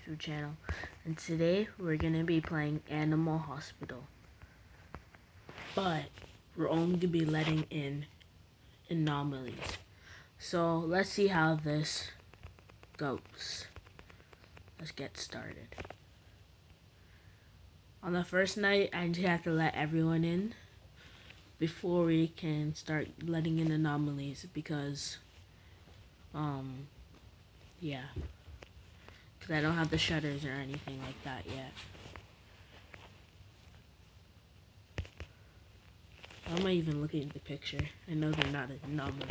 YouTube channel, and today we're gonna be playing Animal Hospital, but we're only gonna be letting in Anomalies. So let's see how this goes. Let's get started. On the first night, I just have to let everyone in before we can start letting in Anomalies because, yeah. Because I don't have the shutters or anything like that yet. Why am I even looking at the picture? I know they're not an anomaly.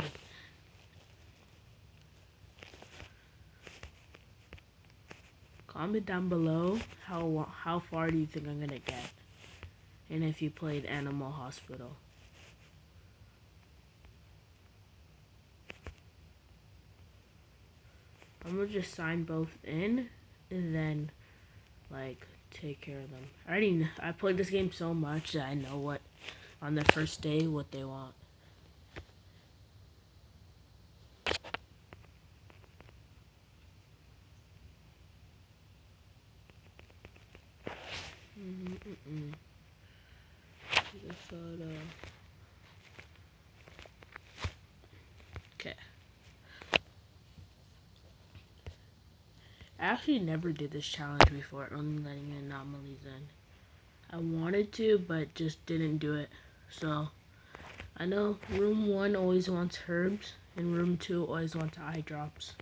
Comment down below how far do you think I'm gonna get, and if you played Animal Hospital. I'm gonna just sign both in, and then take care of them. I played this game so much that I know what on the first day what they want. Take a photo. Okay. I actually never did this challenge before, only letting Anomalies in. I wanted to, but just didn't do it. So, I know room 1 always wants herbs, and room 2 always wants eye drops.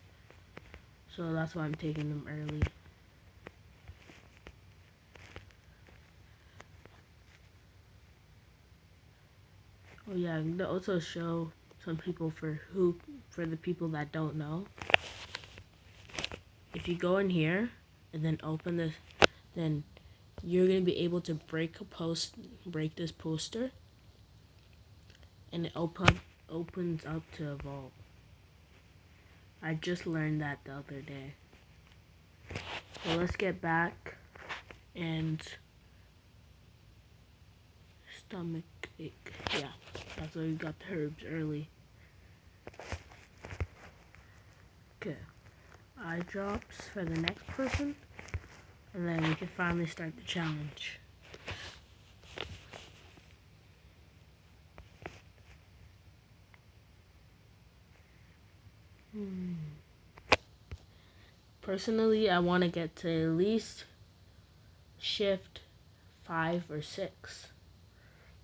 So that's why I'm taking them early. Oh yeah, I'm gonna also show some people for the people that don't know. If you go in here and then open this, then you're gonna be able to break this poster, and it opens up to a vault. I just learned that the other day. So let's get back and stomach ache. Yeah, that's why we got the herbs early. Okay, eye drops for the next person, and then we can finally start the challenge. Personally, I want to get to at least shift 5 or 6.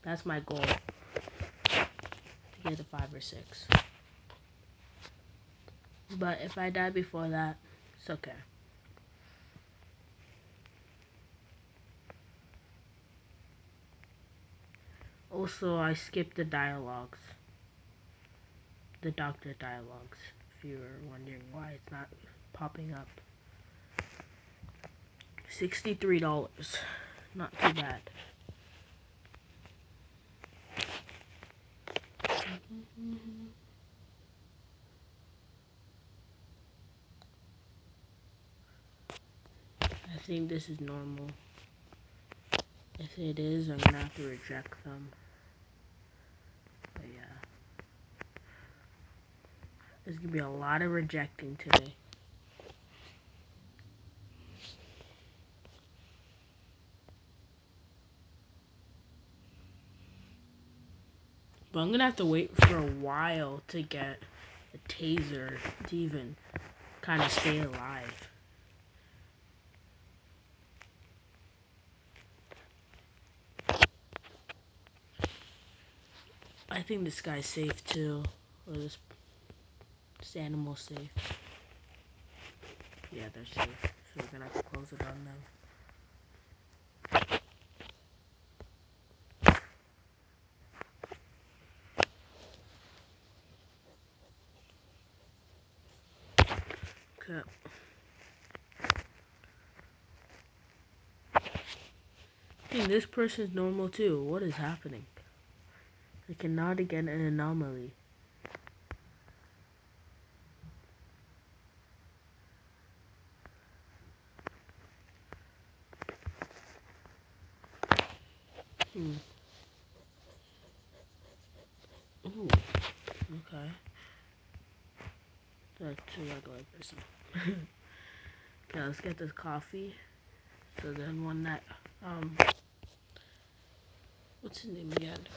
That's my goal, to get to 5 or 6. But if I die before that, it's okay. Also, I skipped the dialogues. The doctor dialogues, if you were wondering why it's not popping up. $63. Not too bad. I think this is normal. If it is, I'm gonna have to reject them. But yeah. There's gonna be a lot of rejecting today. But I'm gonna have to wait for a while to get a taser to even kind of stay alive. I think this guy's safe too. Or this animal's safe. Yeah, they're safe. So we're gonna have to close it on them. Okay. Hey, this person's normal too. What is happening? I cannot get an anomaly. Ooh. Okay. That's a regular person. Okay, let's get this coffee. So then when that, what's his name again?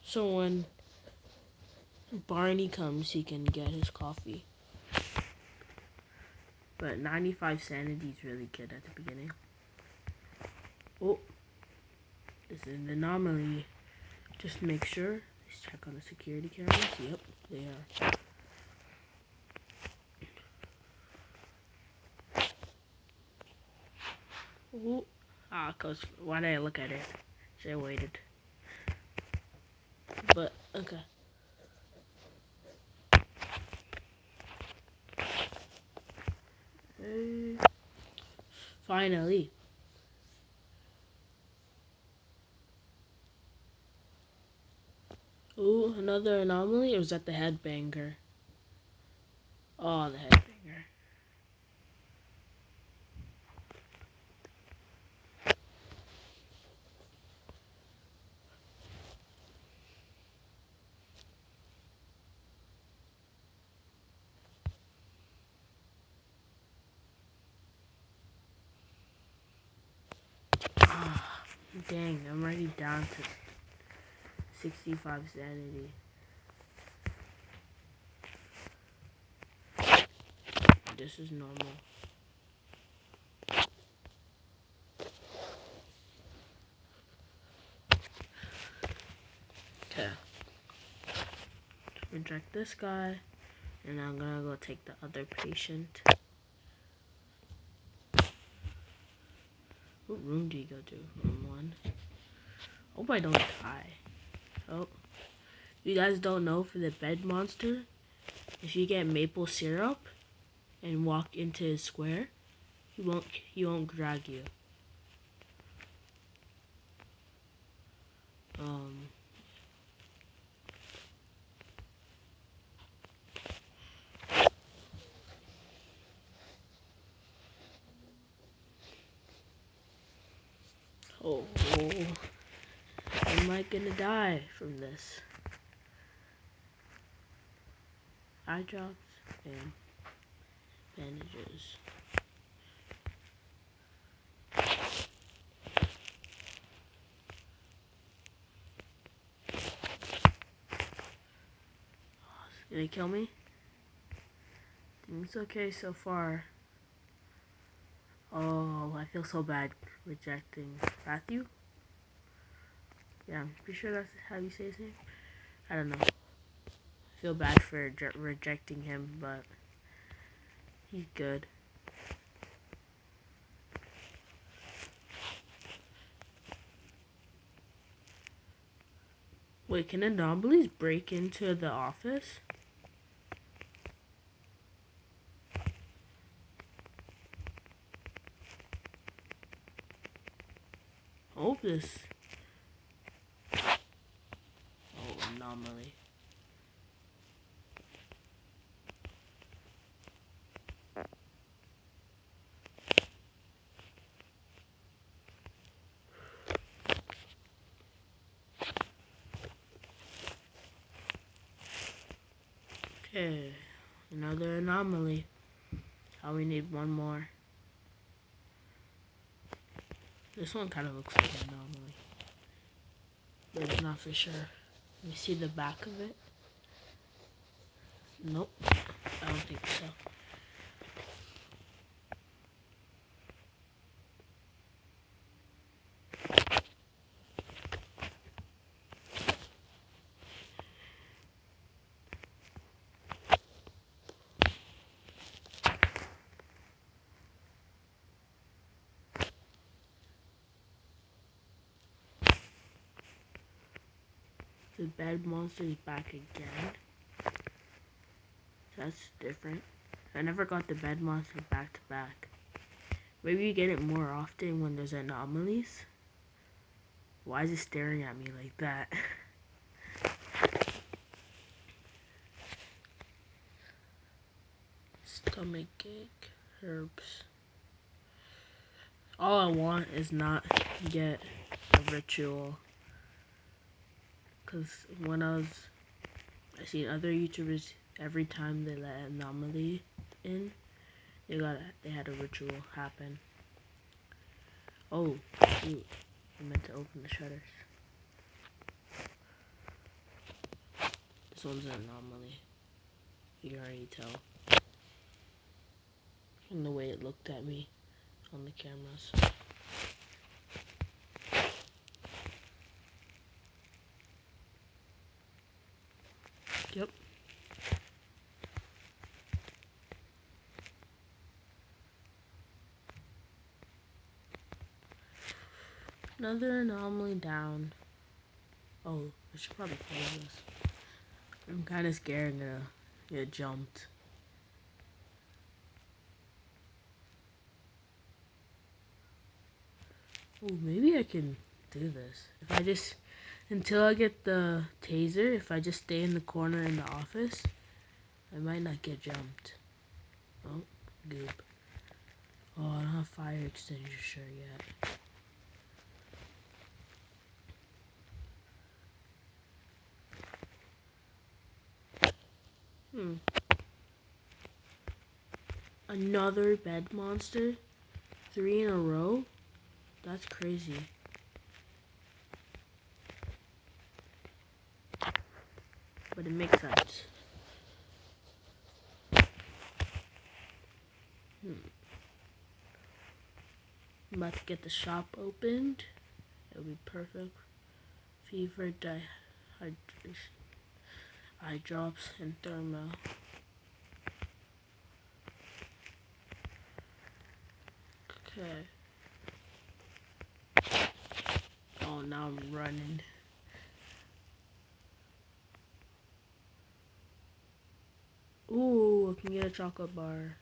So when Barney comes, he can get his coffee. But 95 sanity is really good at the beginning. Oh, this is an anomaly. Just make sure. Let's check on the security cameras. Yep, they are. Ooh. Cause why did I look at it? Should have waited. But okay. Finally. Ooh, another anomaly, or was that the headbanger? Oh, the headbanger. Dang, I'm already down to 65 sanity. This is normal. Okay. Reject this guy, and I'm gonna go take the other patient. What room do you go to? Room 1. Hope I don't die. Oh. You guys don't know, for the bed monster, if you get maple syrup and walk into his square, he won't drag you. Oh, am I gonna die from this? Eye drops and bandages. Did they kill me? It's okay so far. Oh, I feel so bad rejecting Matthew. Yeah, I'm pretty sure that's how you say his name. I don't know. I feel bad for rejecting him, but he's good. Wait, can Anomalies break into the office? Hope this. Oh, Anomaly. Okay, another anomaly. Now we need one more. This one kind of looks like an anomaly, but it's not for sure. Let me see the back of it. Nope, I don't think so. The bed monster is back again. That's different. I never got the bed monster back to back. Maybe you get it more often when there's anomalies. Why is it staring at me like that? Stomachache, herbs. All I want is not get a ritual. Because when I seen other YouTubers, every time they let anomaly in, They had a ritual happen. Oh, shoot. I meant to open the shutters. This one's an anomaly. You can already tell. And the way it looked at me on the cameras. Yep. Another anomaly down. Oh, I should probably close this. I'm kind of scared I'm gonna get jumped. Oh, maybe I can do this. If I just, until I get the taser, if I just stay in the corner in the office, I might not get jumped. Oh, goop. Oh, I don't have fire extinguisher yet. Another bed monster? 3 in a row? That's crazy. But it makes sense. I'm about to get the shop opened. It'll be perfect. Fever, dehydration, eye drops, and thermal. Okay. Oh, now I'm running. Ooh, I can get a chocolate bar.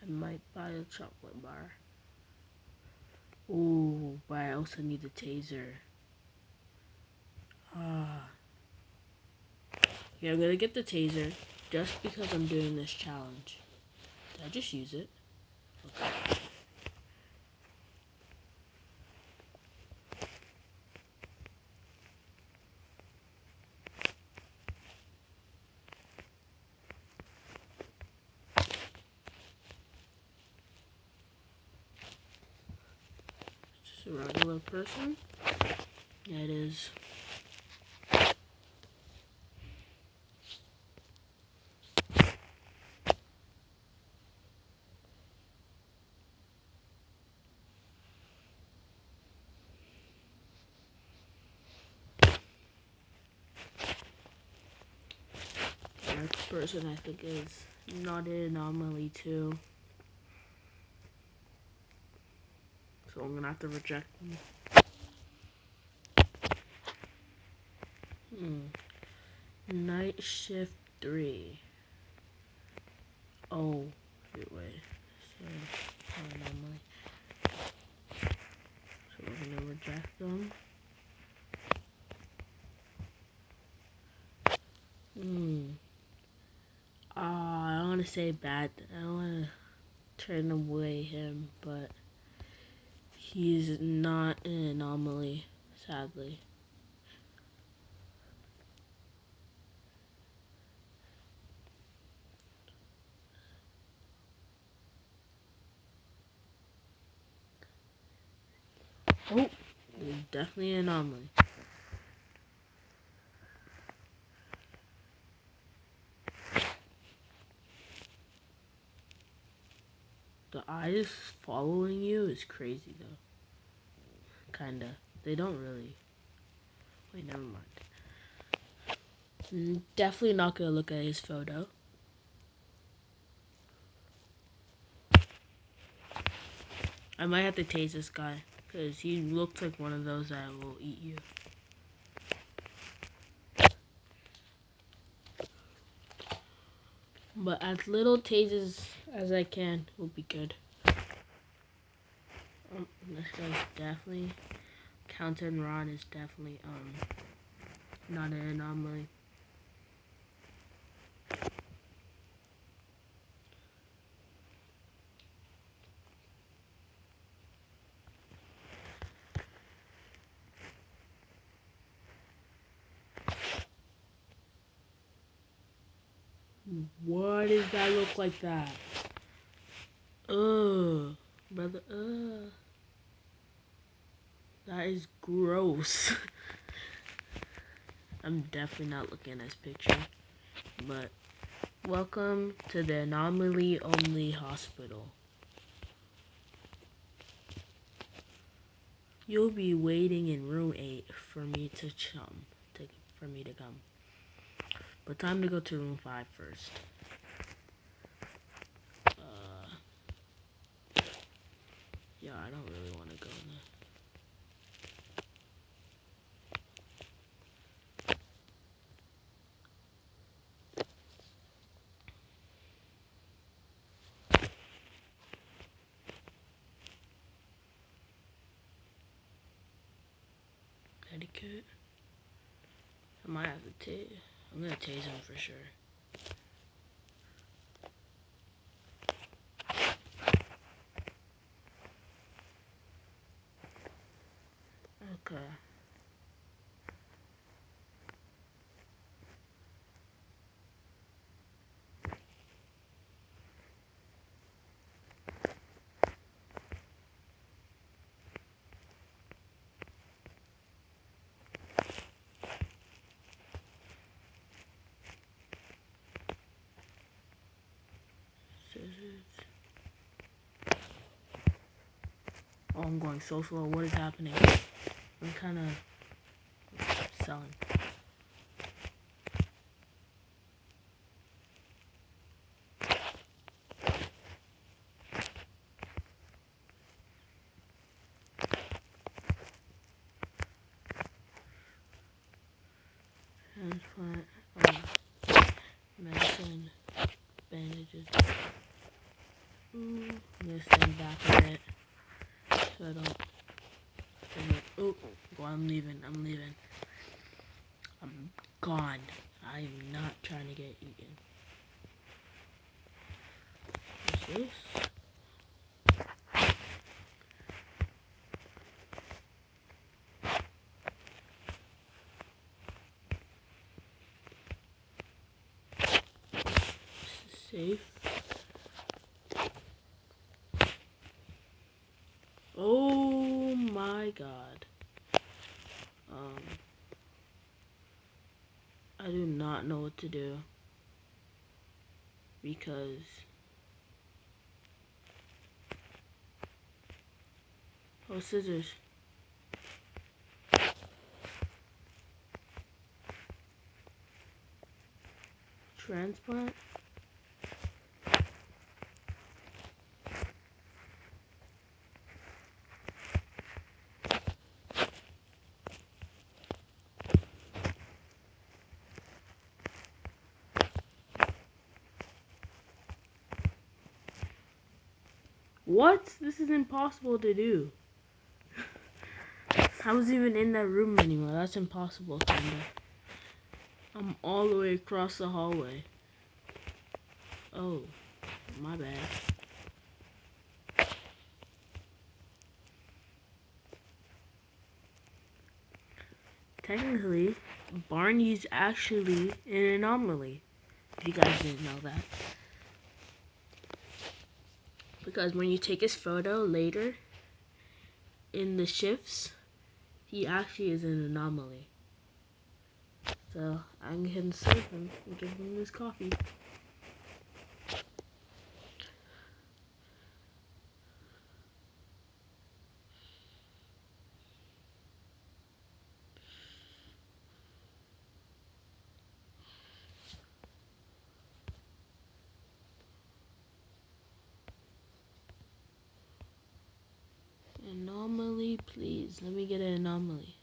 I might buy a chocolate bar. Ooh, but I also need the taser. Yeah, I'm gonna get the taser just because I'm doing this challenge. Did I just use it? Okay. Just a regular person? Yeah, it is. The next person I think is not an anomaly too. So I'm gonna have to reject them. Night shift 3. Oh, wait. So, anomaly. So we're gonna reject them. I don't wanna say bad. I don't wanna turn away him, but he's not an anomaly, sadly. Oh, he's definitely an anomaly. The eyes following you is crazy though. Kinda. They don't really. Wait, never mind. Definitely not gonna look at his photo. I might have to tase this guy because he looks like one of those that will eat you. But as little tases as I can will be good. This guy's definitely Counter and Ron is definitely not an anomaly. Why does that look like that? Brother, that is gross. I'm definitely not looking at this picture, but welcome to the Anomaly Only Hospital. You'll be waiting in room 8 for me to come. But time to go to room 5 first. Yeah, I don't really want to go in there. Etiquette. I might have to tase. I'm gonna tase him for sure. Okay. Scissors. Oh, I'm going so slow. What is happening? I'm kind of selling. Transplant. Medicine. Bandages. I'm gonna stand back a bit so I don't. Oh, I'm leaving. I'm gone. I'm not trying to get eaten. What's this? This is safe. Oh my god. I do not know what to do because scissors. Transplant. What? This is impossible to do. I was even in that room anymore. That's impossible, kinda. I'm all the way across the hallway. Oh, my bad. Technically, Barney's actually an anomaly. If you guys didn't know that. Because when you take his photo later in the shifts, he actually is an anomaly. So I'm gonna serve him and give him his coffee. Anomaly, please. Let me get an anomaly.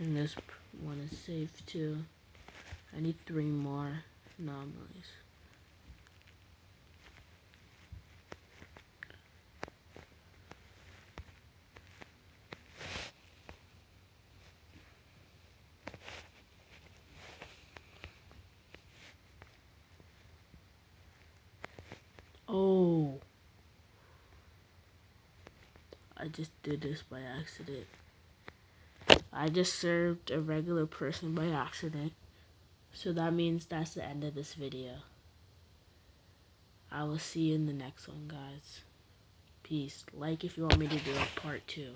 And this one is safe too. I need 3 more anomalies. Oh, I just did this by accident. I just served a regular person by accident. So that means that's the end of this video. I will see you in the next one, guys. Peace. Like if you want me to do a part 2.